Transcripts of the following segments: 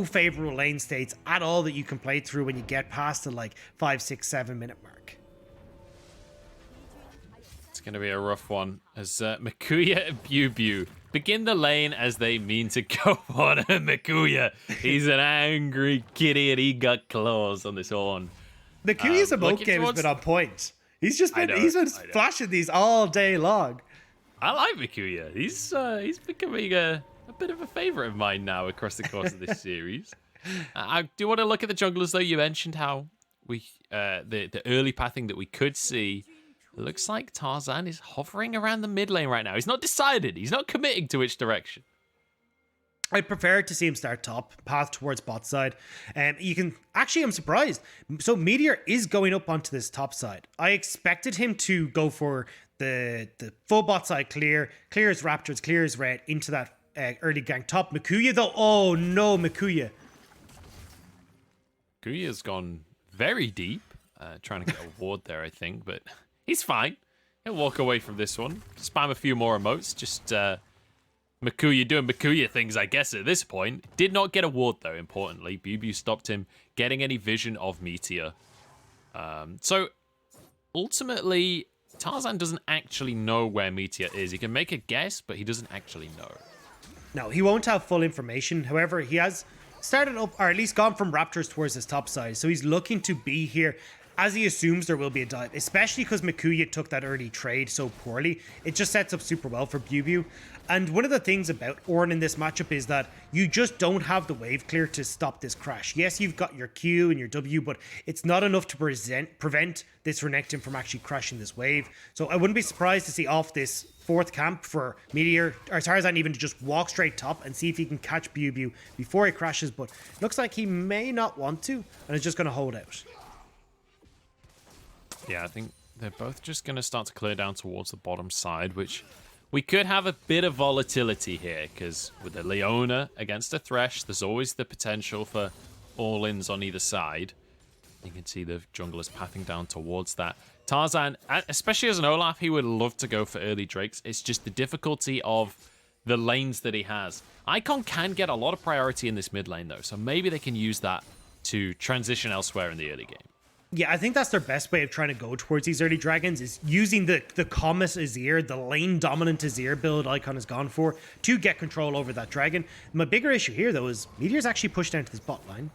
favorable lane states at all that you can play through when you get past the like 5, 6, 7 minute mark. It's going to be a rough one as Makuya and Biu begin the lane as they mean to go on. Makuya, he's an angry kitty and he got claws on this horn. Makuya's emote game has been on point. He's been flashing these all day long. I like Makuya. He's becoming a bit of a favorite of mine now across the course of this series. I do want to look at the junglers though. You mentioned how we the early pathing that we could see. It looks like Tarzan is hovering around the mid lane right now. He's not decided. He's not committing to which direction. I prefer to see him start top, path towards bot side. You can actually, I'm surprised. So Meteor is going up onto this top side. I expected him to go for the full bot side clear his Raptors, clear his red into that early gank top. Makuya though, oh no, Makuya. Makuya's gone very deep, trying to get a ward there, I think, but he's fine. He'll walk away from this one. Spam a few more emotes, just Makuya doing Makuya things, I guess, at this point. Did not get a ward, though, importantly. Biu stopped him getting any vision of Meteor. So, ultimately, Tarzan doesn't actually know where Meteor is. He can make a guess, but he doesn't actually know. No, he won't have full information. However, he has started up, or at least gone from Raptors towards his top side. So he's looking to be here as he assumes there will be a dive, especially because Makuya took that early trade so poorly. It just sets up super well for Biu. And one of the things about Ornn in this matchup is that you just don't have the wave clear to stop this crash. Yes, you've got your Q and your W, but it's not enough to prevent this Renekton from actually crashing this wave. So I wouldn't be surprised to see off this fourth camp for Meteor, or Tarzan even to just walk straight top and see if he can catch Biu before he crashes, but it looks like he may not want to, and is just going to hold out. Yeah, I think they're both just going to start to clear down towards the bottom side, which we could have a bit of volatility here, because with the Leona against the Thresh, there's always the potential for all-ins on either side. You can see the junglers pathing down towards that. Tarzan, especially as an Olaf, he would love to go for early Drakes. It's just the difficulty of the lanes that he has. Icon can get a lot of priority in this mid lane, though, so maybe they can use that to transition elsewhere in the early game. Yeah, I think that's their best way of trying to go towards these early dragons is using the Comet Azir, the lane dominant Azir build Icon has gone for to get control over that dragon. My bigger issue here though is Meteor's actually pushed down to this bot line.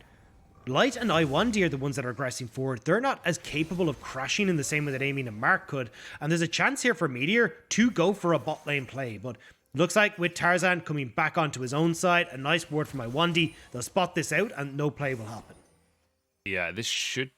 Light and I1D are the ones that are aggressing forward. They're not as capable of crashing in the same way that Amy and Mark could. And there's a chance here for Meteor to go for a bot lane play. But looks like with Tarzan coming back onto his own side, a nice ward from I1D, they'll spot this out and no play will happen. Yeah, this should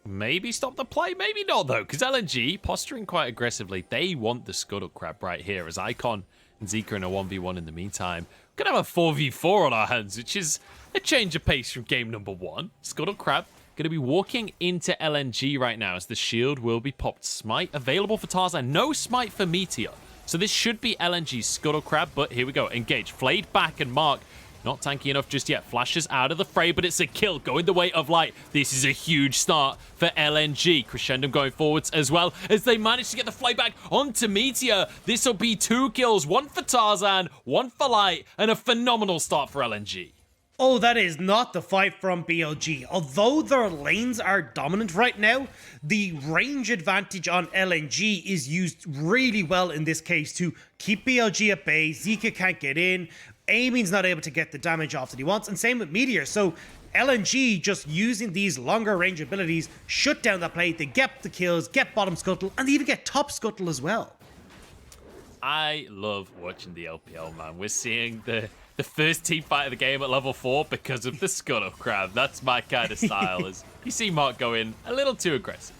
maybe stop the play, maybe not though, because LNG posturing quite aggressively. They want the Scuttle Crab right here as Icon and Zika in a 1v1 in the meantime. We're going to have a 4v4 on our hands, which is a change of pace from game number 1. Scuttle Crab going to be walking into LNG right now as the shield will be popped. Smite available for Tarzan, no smite for Meteor. So this should be LNG's Scuttle Crab, but here we go. Engage, flayed back, and Mark not tanky enough just yet. Flashes out of the fray, but it's a kill going the way of Light. This is a huge start for LNG. Crescendo going forwards as well as they manage to get the flyback onto Meteor. This will be 2 kills, 1 for Tarzan, 1 for Light, and a phenomenal start for LNG. Oh, that is not the fight from BLG. Although their lanes are dominant right now, the range advantage on LNG is used really well in this case to keep BLG at bay. Zika can't get in. Amy's not able to get the damage off that he wants, and same with Meteor. So LNG just using these longer range abilities, shut down that play. They get the kills, get bottom scuttle, and they even get top scuttle as well. I love watching the LPL, man. We're seeing the first team fight of the game at level 4 because of the Scuttle Crab. That's my kind of style. As you see Mark go in a little too aggressive.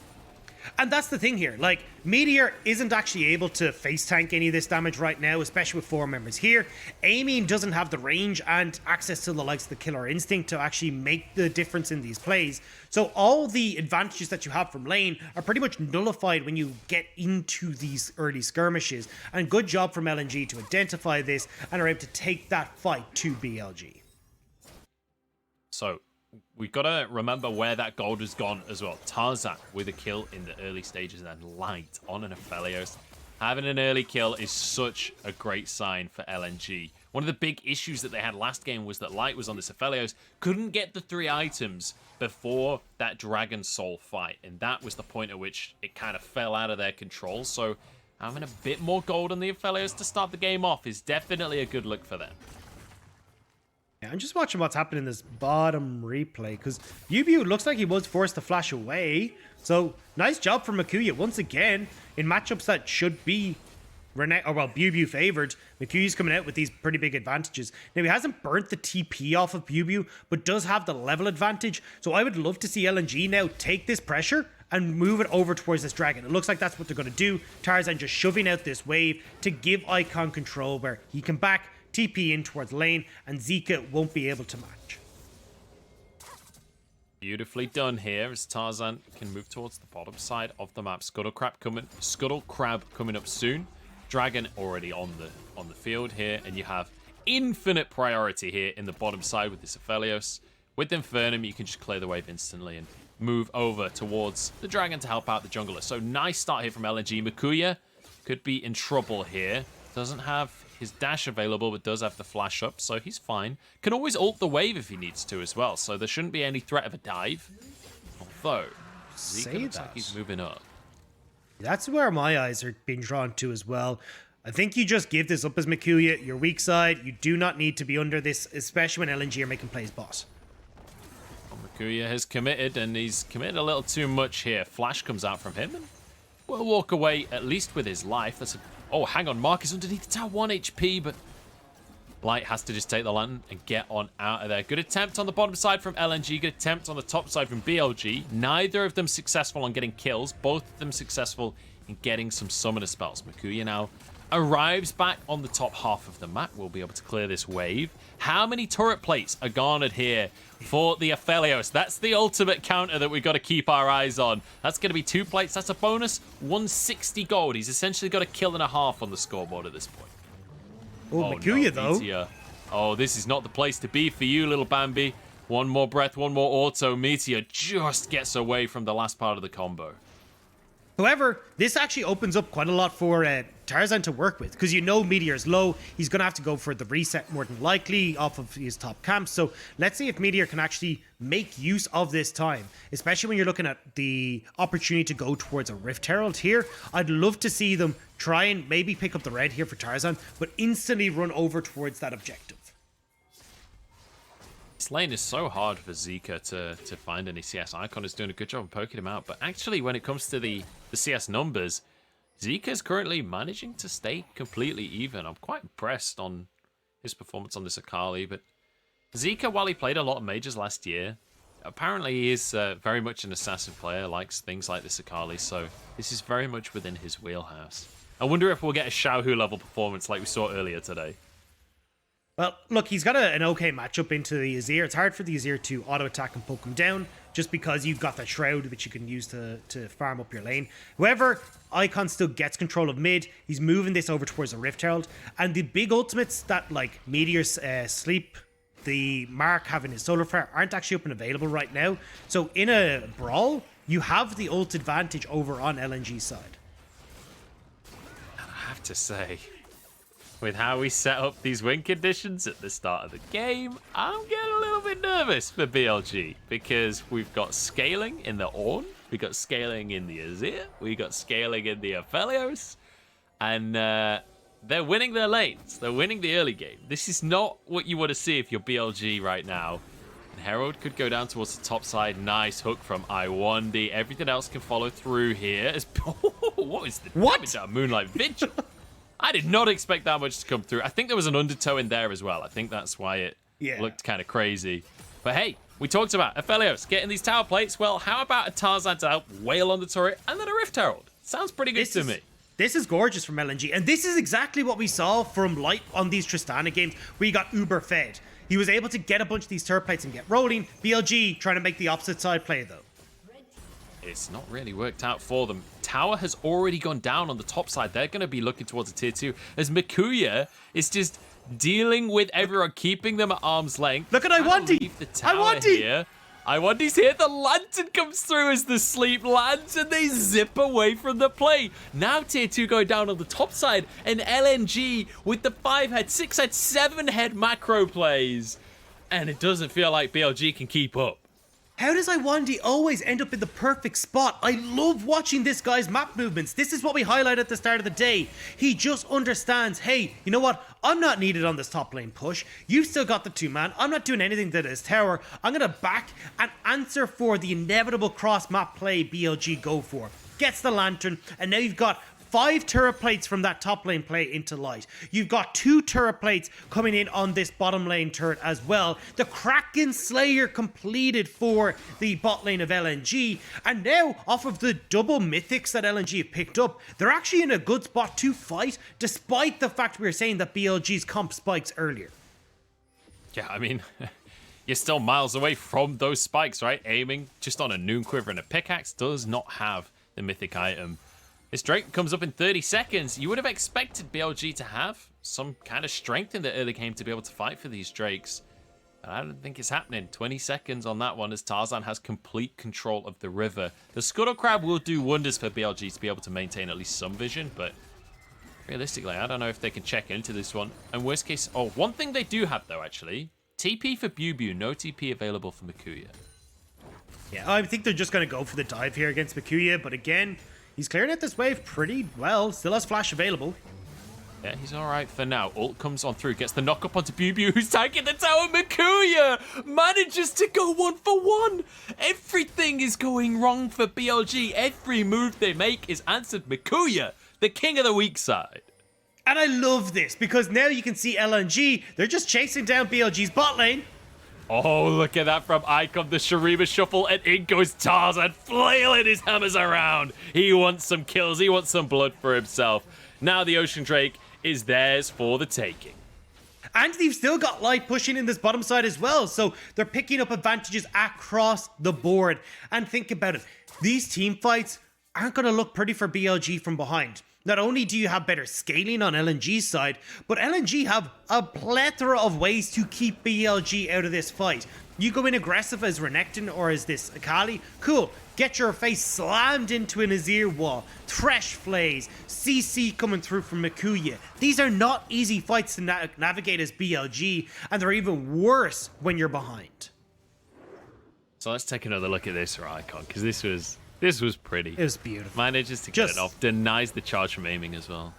And that's the thing here, like, Meteor isn't actually able to face tank any of this damage right now, especially with 4 members here. Amy doesn't have the range and access to the likes of the Killer Instinct to actually make the difference in these plays. So all the advantages that you have from lane are pretty much nullified when you get into these early skirmishes. And good job from LNG to identify this and are able to take that fight to BLG. So we've got to remember where that gold has gone as well. Tarzan with a kill in the early stages and then Light on an Aphelios. Having an early kill is such a great sign for LNG. One of the big issues that they had last game was that Light was on this Aphelios, couldn't get the 3 items before that Dragon Soul fight. And that was the point at which it kind of fell out of their control. So having a bit more gold on the Aphelios to start the game off is definitely a good look for them. Yeah, I'm just watching what's happening in this bottom replay, because Bubu looks like he was forced to flash away. So nice job from Makuya once again in matchups that should be Bubu favored. Makuyu's coming out with these pretty big advantages. Now, he hasn't burnt the TP off of Bubu, but does have the level advantage. So I would love to see LNG now take this pressure and move it over towards this dragon. It looks like that's what they're going to do. Tarzan just shoving out this wave to give Icon control, where he can back TP in towards lane, and Zika won't be able to match. Beautifully done here as Tarzan can move towards the bottom side of the map. Scuttle Crab coming up soon. Dragon already on the field here, and you have infinite priority here in the bottom side with this Aphelios. With Infernum, you can just clear the wave instantly and move over towards the Dragon to help out the jungler. So nice start here from LNG. Makuya could be in trouble here. Doesn't have his dash available, but does have the flash up, so he's fine. Can always ult the wave if he needs to as well, so there shouldn't be any threat of a dive. Although, Zika looks like he's moving up. That's where my eyes are being drawn to as well. I think you just give this up as Makuya, your weak side. You do not need to be under this, especially when LNG are making plays boss. Well, Makuya has committed, and he's committed a little too much here. Flash comes out from him, and will walk away at least with his life. That's a... Oh, hang on, Mark is underneath the tower, 1 HP, but Light has to just take the lantern and get on out of there. Good attempt on the bottom side from LNG, good attempt on the top side from BLG. Neither of them successful on getting kills, both of them successful in getting some summoner spells. Makuya now arrives back on the top half of the map. We'll be able to clear this wave. How many turret plates are garnered here for the Aphelios? That's the ultimate counter that we've got to keep our eyes on. That's going to be 2 plates. That's a bonus 160 gold. He's essentially got a kill and a half on the scoreboard at this point. Oh, Makuya, though. Meteor. Oh, this is not the place to be for you, little Bambi. One more breath, one more auto. Meteor just gets away from the last part of the combo. However, this actually opens up quite a lot for Tarzan to work with, because you know Meteor's low. He's going to have to go for the reset more than likely off of his top camp. So let's see if Meteor can actually make use of this time, especially when you're looking at the opportunity to go towards a Rift Herald here. I'd love to see them try and maybe pick up the red here for Tarzan, but instantly run over towards that objective. This lane is so hard for Zika to find any CS. Icon is doing a good job of poking him out, but actually when it comes to the CS numbers, Zika's currently managing to stay completely even. I'm quite impressed on his performance on this Akali, but Zika, while he played a lot of majors last year, apparently he is very much an assassin player, likes things like this Akali, so this is very much within his wheelhouse. I wonder if we'll get a Xiaohu level performance like we saw earlier today. Well, look, he's got an okay matchup into the Azir. It's hard for the Azir to auto-attack and poke him down, just because you've got that Shroud, which you can use to farm up your lane. However, Icon still gets control of mid. He's moving this over towards a Rift Herald. And the big ultimates that, like, Meteor's Sleep, the Mark having his Solar Flare, aren't actually up and available right now. So in a brawl, you have the ult advantage over on LNG's side. I have to say, with how we set up these win conditions at the start of the game, I'm getting a little bit nervous for BLG, because we've got scaling in the Ornn, we got scaling in the Azir, we got scaling in the Aphelios, and they're winning their lanes. They're winning the early game. This is not what you want to see if you're BLG right now. And Herald could go down towards the top side. Nice hook from Iwandi. Everything else can follow through here. What is the damage out of Moonlight Vigil? I did not expect that much to come through. I think there was an undertow in there as well. I think that's why it looked kind of crazy. But hey, we talked about Aphelios getting these tower plates. Well, how about a Tarzan to help wail on the turret and then a Rift Herald? Sounds pretty good to me. This is gorgeous from LNG. And this is exactly what we saw from Light on these Tristana games, where he got uber fed. He was able to get a bunch of these turret plates and get rolling. BLG trying to make the opposite side play, though. It's not really worked out for them. Tower has already gone down on the top side. They're going to be looking towards a tier 2, as Makuya is just dealing with everyone, keeping them at arm's length. Look at Iwandi! Leave the tower here. Iwandi's here. The lantern comes through as the sleep lands, and they zip away from the play. Now tier 2 going down on the top side, and LNG with the 5-head, 6-head, 7-head macro plays. And it doesn't feel like BLG can keep up. How does Iwandi always end up in the perfect spot? I love watching this guy's map movements. This is what we highlight at the start of the day. He just understands, hey, you know what? I'm not needed on this top lane push. You've still got the 2-man. I'm not doing anything to this tower. I'm going to back and answer for the inevitable cross-map play BLG go for. Gets the lantern, and now you've got 5 turret plates from that top lane play into light. You've got 2 turret plates coming in on this bottom lane turret as well. The Kraken Slayer completed for the bot lane of LNG. And now, off of the double mythics that LNG have picked up, they're actually in a good spot to fight, despite the fact we were saying that BLG's comp spikes earlier. Yeah, I mean, you're still miles away from those spikes, right? Aiming just on a Noon Quiver and a pickaxe does not have the mythic item. This Drake comes up in 30 seconds. You would have expected BLG to have some kind of strength in the early game to be able to fight for these Drakes. But I don't think it's happening. 20 seconds on that one as Tarzan has complete control of the river. The Scuttle Crab will do wonders for BLG to be able to maintain at least some vision, but realistically, I don't know if they can check into this one. And worst case, oh, one thing they do have though, actually. TP for Bubu, no TP available for Mikuya. Yeah, I think they're just going to go for the dive here against Mikuya, but again, he's clearing out this wave pretty well. Still has flash available. Yeah, he's all right for now. Ult comes on through, gets the knock up onto Bubu, who's tanking the tower. Mikuya manages to go 1 for 1. Everything is going wrong for BLG. Every move they make is answered. Mikuya, the king of the weak side. And I love this because now you can see LNG. They're just chasing down BLG's bot lane. Oh, look at that from Icon, the Shuriba shuffle, and in goes Tarzan, flailing his hammers around. He wants some kills, he wants some blood for himself. Now the Ocean Drake is theirs for the taking. And they've still got light pushing in this bottom side as well, so they're picking up advantages across the board. And think about it, these team fights aren't going to look pretty for BLG from behind. Not only do you have better scaling on LNG's side, but LNG have a plethora of ways to keep BLG out of this fight. You go in aggressive as Renekton or as this Akali, cool. Get your face slammed into an Azir wall, Thresh Flays, CC coming through from Mikuya. These are not easy fights to navigate as BLG, and they're even worse when you're behind. So let's take another look at this for Icon, because this was pretty. It was beautiful. Manages to get it off. Denies the charge from aiming as well.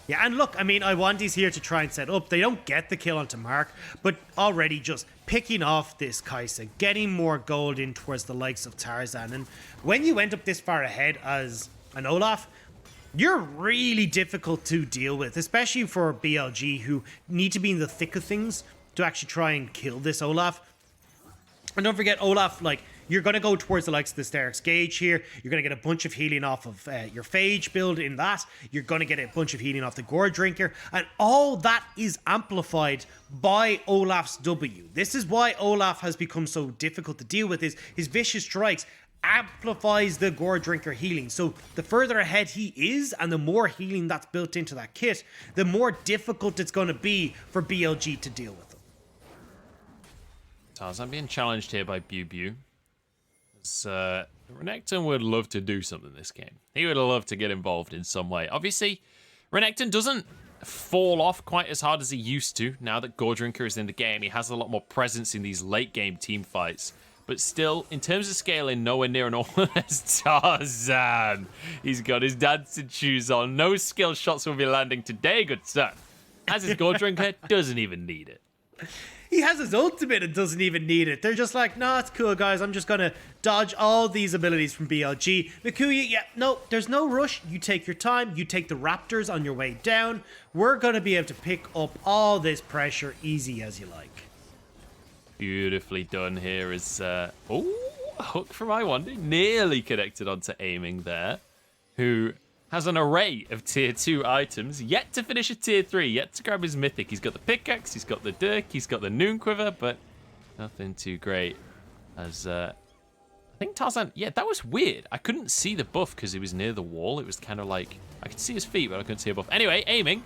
Yeah, and look, I mean, Iwandi's here to try and set up. They don't get the kill onto Mark, but already just picking off this Kai'Sa, getting more gold in towards the likes of Tarzan. And when you end up this far ahead as an Olaf, you're really difficult to deal with, especially for BLG, who need to be in the thick of things to actually try and kill this Olaf. And don't forget, Olaf, like, you're going to go towards the likes of the Sterix Gauge here. You're going to get a bunch of healing off of your Phage build in that. You're going to get a bunch of healing off the Gore Drinker. And all that is amplified by Olaf's W. This is why Olaf has become so difficult to deal with. Is his Vicious Strikes amplifies the Gore Drinker healing. So the further ahead he is and the more healing that's built into that kit, the more difficult it's going to be for BLG to deal with him. Tarzan being challenged here by Bubu. Renekton would love to do something this game. He would love to get involved in some way. Obviously, Renekton doesn't fall off quite as hard as he used to now that Gore Drinker is in the game. He has a lot more presence in these late game team fights. But still, in terms of scaling, nowhere near an all as Tarzan. He's got his dancing shoes on. No skill shots will be landing today, good son. As his Gore Drinker, doesn't even need it. He has his ultimate and doesn't even need it. They're just like, nah, it's cool, guys. I'm just going to dodge all these abilities from BLG. Mikuya, yeah, no, there's no rush. You take your time. You take the Raptors on your way down. We're going to be able to pick up all this pressure easy as you like. Beautifully done here is, oh, a hook from Iwandi. Nearly connected onto aiming there. Who has an array of tier 2 items, yet to finish a tier 3, yet to grab his mythic. He's got the pickaxe, he's got the dirk, he's got the Noon Quiver, but nothing too great. As, I think Tarzan, yeah, that was weird. I couldn't see the buff because he was near the wall. It was kind of like, I could see his feet, but I couldn't see a buff. Anyway, aiming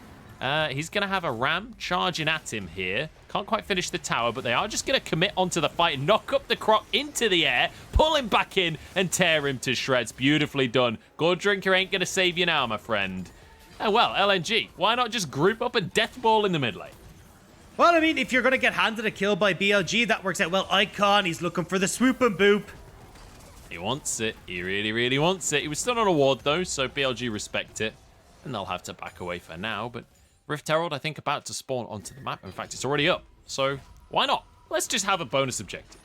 He's going to have a ram charging at him here. Can't quite finish the tower, but they are just going to commit onto the fight, knock up the Croc into the air, pull him back in, and tear him to shreds. Beautifully done. Gold Drinker ain't going to save you now, my friend. And well, LNG, why not just group up a death ball in the mid lane? Well, I mean, if you're going to get handed a kill by BLG, that works out well. Icon, he's looking for the swoop and boop. He wants it. He really, really wants it. He was still on a ward, though, so BLG respect it. And they'll have to back away for now, but Rift Herald, I think, about to spawn onto the map. In fact, it's already up. So why not? Let's just have a bonus objective.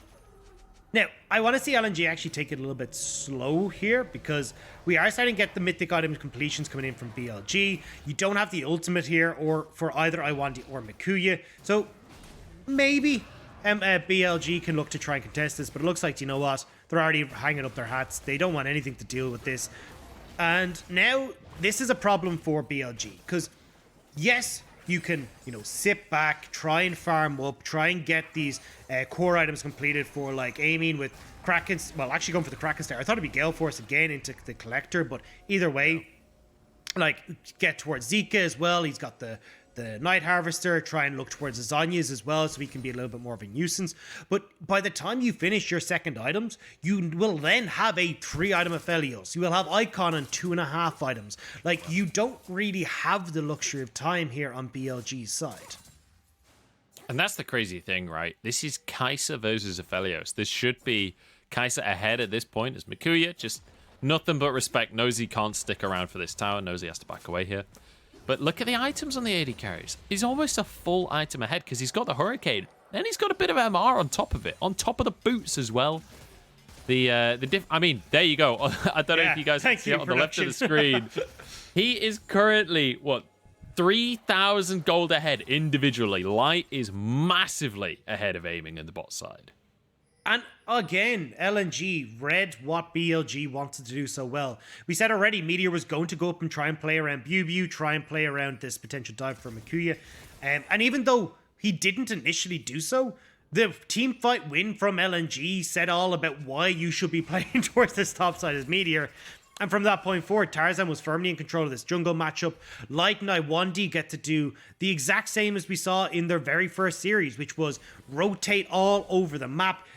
Now, I want to see LNG actually take it a little bit slow here because we are starting to get the mythic item completions coming in from BLG. You don't have the ultimate here or for either Iwandi or Mikuya. So maybe BLG can look to try and contest this, but it looks like, you know what? They're already hanging up their hats. They don't want anything to deal with this. And now this is a problem for BLG because yes, you can, you know, sit back, try and farm up, try and get these core items completed for, like, aiming with Kraken. Well, actually going for the Kraken Star. I thought it'd be Gale Force again into the Collector, but either way, like, get towards Zika as well. He's got the Night Harvester, try and look towards the Zanyas as well so he can be a little bit more of a nuisance. But by the time you finish your second items, you will then have a 3-item Aphelios. You will have Icon and 2.5 items. Like, you don't really have the luxury of time here on BLG's side. And that's the crazy thing, right? This is Kai'Sa versus Aphelios. This should be Kai'Sa ahead at this point as Mikuya. Just nothing but respect. Knows he can't stick around for this tower. Knows he has to back away here. But look at the items on the AD carries. He's almost a full item ahead because he's got the Hurricane. And he's got a bit of MR on top of it. On top of the boots as well. I mean, there you go. I don't know if you guys can see it on the left of the screen. He is currently, what, 3,000 gold ahead individually. Light is massively ahead of aiming in the bot side. And again, LNG read what BLG wanted to do so well. We said already Meteor was going to go up and try and play around BuBu, try and play around this potential dive for Mikuya. And even though he didn't initially do so, the team fight win from LNG said all about why you should be playing towards this top side as Meteor. And from that point forward, Tarzan was firmly in control of this jungle matchup. Light and Iwandi get to do the exact same as we saw in their very first series, which was rotate all over the map.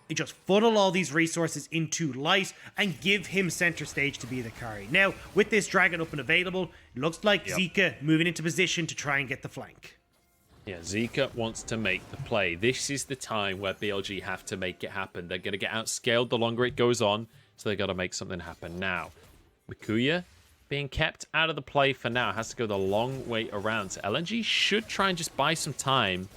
They just funnel all these resources into Light and give him center stage to be the carry. Now, with this dragon up and available, it looks like Zika moving into position to try and get the flank. Yeah, Zika wants to make the play. This is the time where BLG have to make it happen. They're going to get outscaled the longer it goes on, so they got to make something happen now. Mikuya being kept out of the play for now. Has to go the long way around. So LNG should try and just buy some time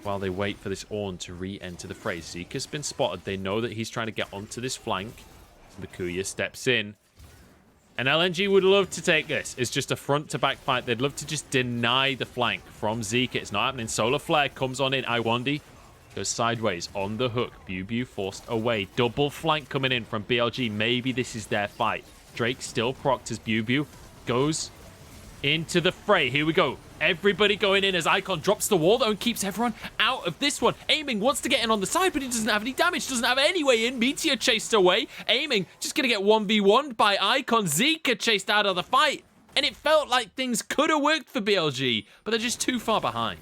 while they wait for this Ornn to re-enter the fray. Zika's been spotted. They know that he's trying to get onto this flank. Mikuya steps in. And LNG would love to take this. It's just a front-to-back fight. They'd love to just deny the flank from Zika. It's not happening. Solar Flare comes on in. Iwandi goes sideways on the hook. BuBu forced away. Double flank coming in from BLG. Maybe this is their fight. Drake still procced as BuBu goes into the fray. Here we go. Everybody going in as Icon drops the wall, though, and keeps everyone out of this one. Aiming wants to get in on the side, but he doesn't have any damage. Doesn't have any way in. Meteor chased away. Aiming just going to get 1v1'd by Icon. Zika chased out of the fight. And it felt like things could have worked for BLG, but they're just too far behind.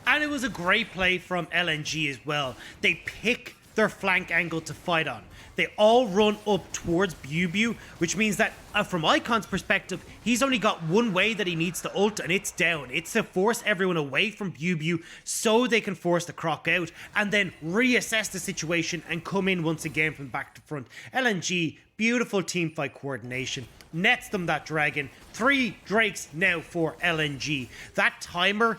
And it was a great play from LNG as well. They pick their flank angle to fight on. They all run up towards BuBu, which means that from Icon's perspective, he's only got one way that he needs to ult, and it's down. It's to force everyone away from BuBu so they can force the Croc out and then reassess the situation and come in once again from back to front. LNG, beautiful team fight coordination. Nets them that dragon. 3 Drakes now for LNG. That timer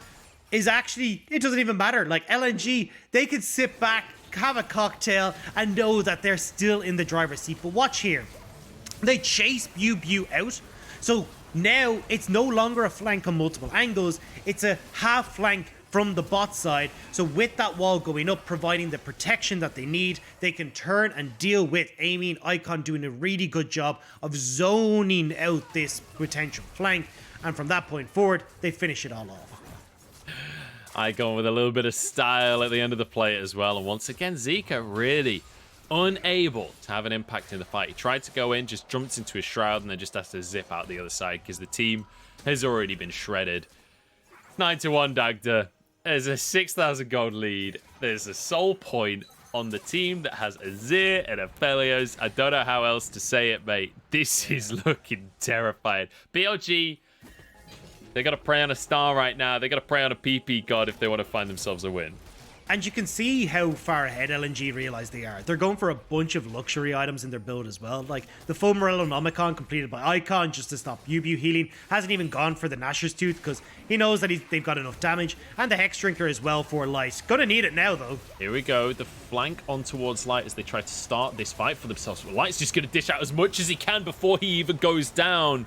is actually, it doesn't even matter. Like LNG, they can sit back, have a cocktail, and know that they're still in the driver's seat. But watch here. They chase BuBu out. So now it's no longer a flank on multiple angles. It's a half flank from the bot side. So with that wall going up, providing the protection that they need, they can turn and deal with aiming. Icon doing a really good job of zoning out this potential flank. And from that point forward, they finish it all off. Icon with a little bit of style at the end of the play as well. And once again, Zika really unable to have an impact in the fight. He tried to go in, just jumped into his shroud, and then just has to zip out the other side because the team has already been shredded. 9-1 Dagda. There's a 6,000 gold lead. There's a soul point on the team that has Azir and Aphelios. I don't know how else to say it, mate. This is looking terrifying. BLG, they got to pray on a star right now. They got to pray on a PP god if they want to find themselves a win. And you can see how far ahead LNG realize they are. They're going for a bunch of luxury items in their build as well. Like the full Morellonomicon completed by Icon just to stop Bubu healing. Hasn't even gone for the Nashor's Tooth because he knows that they've got enough damage. And the Hex Drinker as well for Light. Gonna need it now though. Here we go. The flank on towards Light as they try to start this fight for themselves. But Light's just going to dish out as much as he can before he even goes down.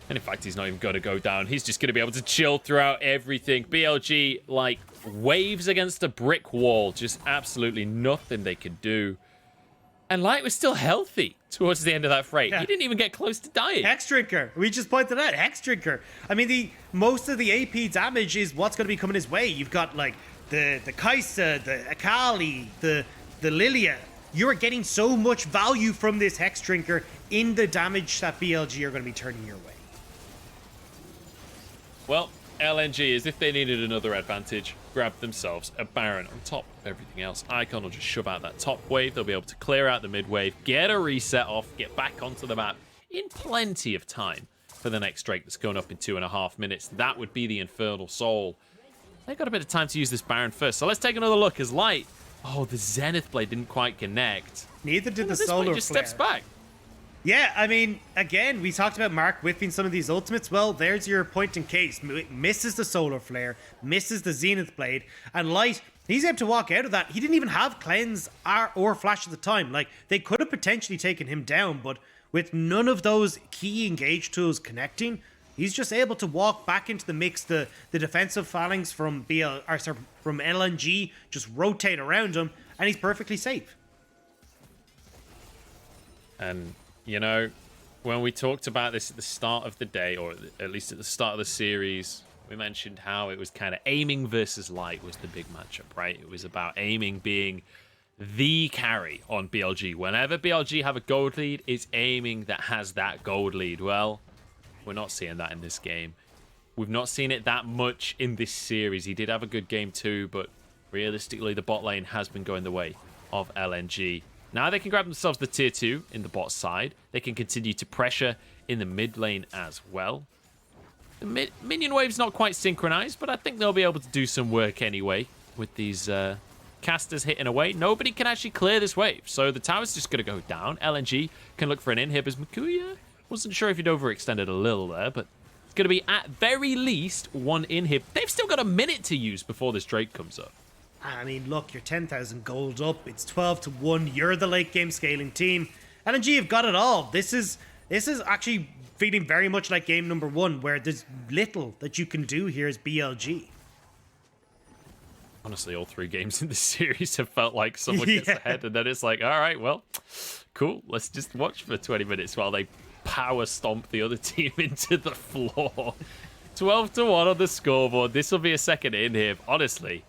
And in fact, he's not even going to go down. He's just going to be able to chill throughout everything. BLG, like, waves against a brick wall. Just absolutely nothing they could do. And Light was still healthy towards the end of that freight. Yeah. He didn't even get close to dying. Hex Drinker. We just pointed out. Hex Drinker. I mean, most of the AP damage is what's going to be coming his way. You've got, like, the Kai'Sa, the Akali, the Lilia. You're getting so much value from this Hex Drinker in the damage that BLG are going to be turning your way. Well, LNG, as if they needed another advantage, grabbed themselves a Baron on top of everything else. Icon will just shove out that top wave. They'll be able to clear out the mid wave, get a reset off, get back onto the map in plenty of time for the next Drake that's going up in 2.5 minutes. That would be the Infernal Soul. They've got a bit of time to use this Baron first. So let's take another look as Light. Oh, the Zenith Blade didn't quite connect. Neither did the Solar Flare. Just steps back. Yeah, I mean, again, we talked about Mark whiffing some of these ultimates. Well, there's your point in case. Misses the Solar Flare, misses the Zenith Blade, and Light, he's able to walk out of that. He didn't even have Cleanse or Flash at the time. Like, they could have potentially taken him down, but with none of those key engage tools connecting, he's just able to walk back into the mix. The defensive phalanx from from LNG just rotate around him, and he's perfectly safe. And you know, when we talked about this at the start of the day, or at least at the start of the series, we mentioned how it was kind of aiming versus Light was the big matchup, right? It was about aiming being the carry on BLG. Whenever BLG have a gold lead, it's aiming that has that gold lead. Well, we're not seeing that in this game. We've not seen it that much in this series. He did have a good game too, but realistically, the bot lane has been going the way of LNG. Now they can grab themselves the tier 2 in the bot side. They can continue to pressure in the mid lane as well. The minion wave's not quite synchronized, but I think they'll be able to do some work anyway with these casters hitting away. Nobody can actually clear this wave, so the tower's just going to go down. LNG can look for an inhib as Makuya. Wasn't sure if he'd overextended a little there, but it's going to be at very least one inhib. They've still got a minute to use before this Drake comes up. I mean, look, you're 10,000 gold up. It's 12-1. You're the late game scaling team. LNG have got it all. This is actually feeling very much like game number 1, where there's little that you can do here as BLG. Honestly, all 3 games in this series have felt like someone gets ahead, and then it's like, all right, well, cool. Let's just watch for 20 minutes while they power stomp the other team into the floor. 12-1 on the scoreboard. This will be a second inhib. Honestly,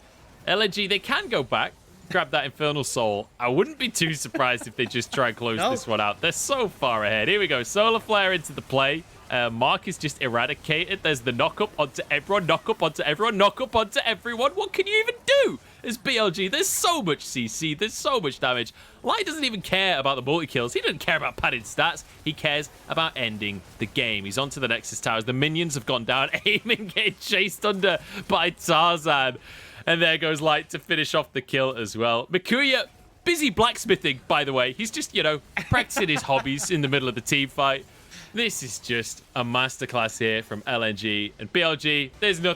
LNG, they can go back, grab that Infernal Soul. I wouldn't be too surprised if they just try and close this one out. They're so far ahead. Here we go. Solar Flare into the play. Mark is just eradicated. There's the knock up onto everyone, knock up onto everyone, knock up onto everyone. What can you even do as BLG? There's so much CC. There's so much damage. Light doesn't even care about the multi-kills. He doesn't care about padded stats. He cares about ending the game. He's onto the Nexus Towers. The minions have gone down. Aiming, getting chased under by Tarzan. And there goes Light to finish off the kill as well. Makuya, busy blacksmithing, by the way. He's just, you know, practicing his hobbies in the middle of the team fight. This is just a masterclass here from LNG and BLG. There's nothing